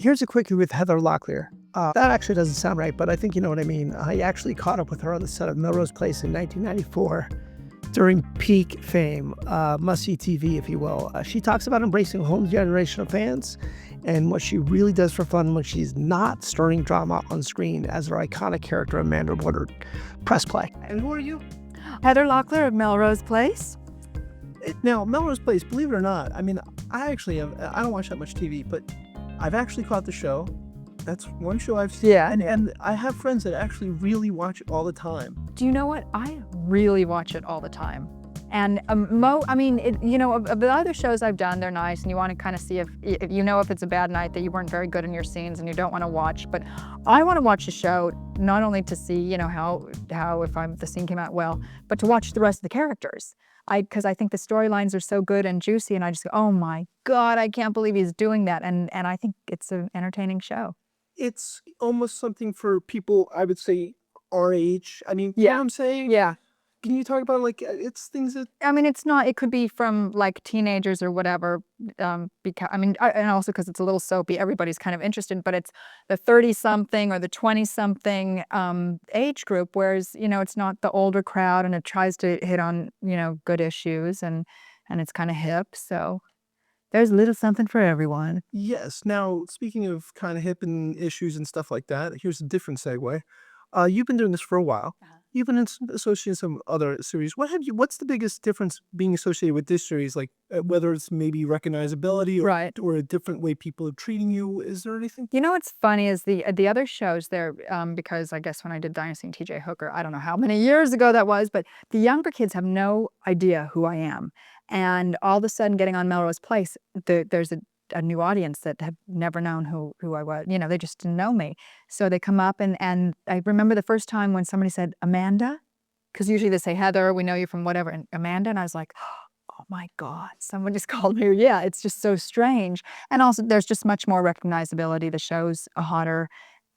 Here's a quickie with Heather Locklear. That actually doesn't sound right, but I think you know what I mean. I actually caught up with her on the set of Melrose Place in 1994 during peak fame, must-see TV, if you will. She talks about embracing a whole generation of fans and what she really does for fun when she's not stirring drama on screen as her iconic character Amanda Woodard. Press play. And who are you? Heather Locklear of Melrose Place. Now, Melrose Place, believe it or not, I mean, I don't watch that much TV, but I've actually caught the show. That's one show I've seen. Yeah. And I have friends that actually really watch it all the time. Do you know what? I really watch it all the time. And of the other shows I've done, they're nice, and you want to kind of see if it's a bad night that you weren't very good in your scenes and you don't want to watch. But I want to watch the show not only to see, how if the scene came out well, but to watch the rest of the characters. Because I think the storylines are so good and juicy, and I just go, oh my God, I can't believe he's doing that. And I think it's an entertaining show. It's almost something for people, I would say, our age. I mean, Yeah. you know what I'm saying? Yeah. Can you talk about, it's things that... I mean, it's not, it could be from like teenagers or whatever, and also because it's a little soapy, everybody's kind of interested, but it's the 30-something or the 20-something age group, whereas, it's not the older crowd, and it tries to hit on, good issues, and it's kind of hip, so there's a little something for everyone. Yes. Now, speaking of kind of hip and issues and stuff like that, here's a different segue. You've been doing this for a while. You've been associated with some other series. What's the biggest difference being associated with this series? Like whether it's maybe recognizability or a different way people are treating you. Is there anything? What's funny is the other shows there, because I guess when I did Dynasty and TJ Hooker, I don't know how many years ago that was, but the younger kids have no idea who I am. And all of a sudden getting on Melrose Place, there's a new audience that have never known who I was. They just didn't know me. So they come up and I remember the first time when somebody said, Amanda, because usually they say, Heather, we know you from whatever, and Amanda, and I was like, oh my God, someone just called me. Yeah, it's just so strange. And also there's just much more recognizability. The show's hotter,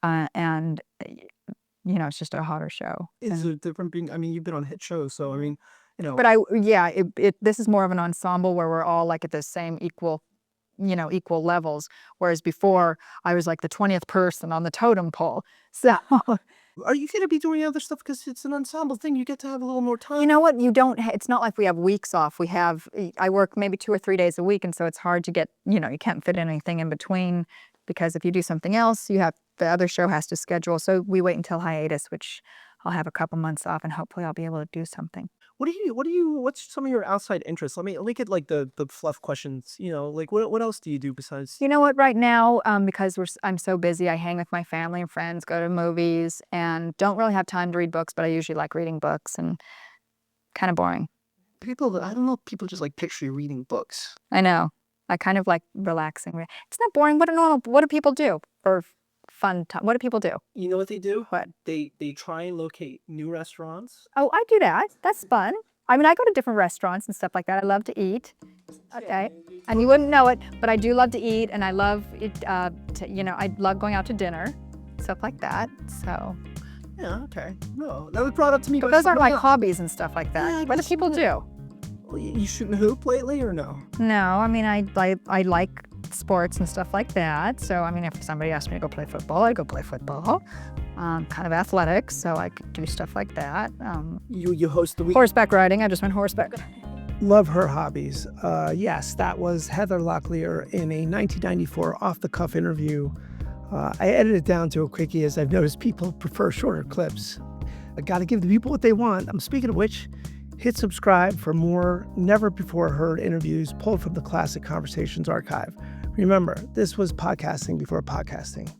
and it's just a hotter show. Is it different being, you've been on hit shows, so But this is more of an ensemble where we're all like at the same equal levels, whereas before I was like the 20th person on the totem pole. So are you going to be doing other stuff because it's an ensemble thing? You get to have a little more time. You know what? It's not like we have weeks off. I work maybe 2 or 3 days a week, and so it's hard to get, you can't fit anything in between, because if you do something else, the other show has to schedule. So we wait until hiatus, which I'll have a couple months off, and hopefully I'll be able to do something. What's some of your outside interests? Let me look at the fluff questions, what else do you do besides? You know what, right now, because I'm so busy, I hang with my family and friends, go to movies, and don't really have time to read books, but I usually like reading books, and kind of boring. I don't know if people just like picture you reading books. I know. I kind of like relaxing. It's not boring. What do people do for fun time? What do people do? You know what they do? What? They try and locate new restaurants. Oh, I do that. That's fun. I mean, I go to different restaurants and stuff like that. I love to eat. Okay. And you wouldn't know it, but I do love to eat, and I love it. I love going out to dinner, stuff like that. So. Yeah. Okay. No, that was brought up to me. But those aren't like hobbies and stuff like that. Yeah, what do people do? You shooting hoop lately or no? No. I mean, I like sports and stuff like that. So, I mean, if somebody asked me to go play football, I'd go play football. Kind of athletics, so I could do stuff like that. You host the week. Horseback riding. I just went horseback. Love her hobbies. Yes, that was Heather Locklear in a 1994 off-the-cuff interview. I edited it down to a quickie, as I've noticed people prefer shorter clips. I got to give the people what they want. Speaking of which, hit subscribe for more never-before-heard interviews pulled from the Classic Conversations archive. Remember, this was podcasting before podcasting.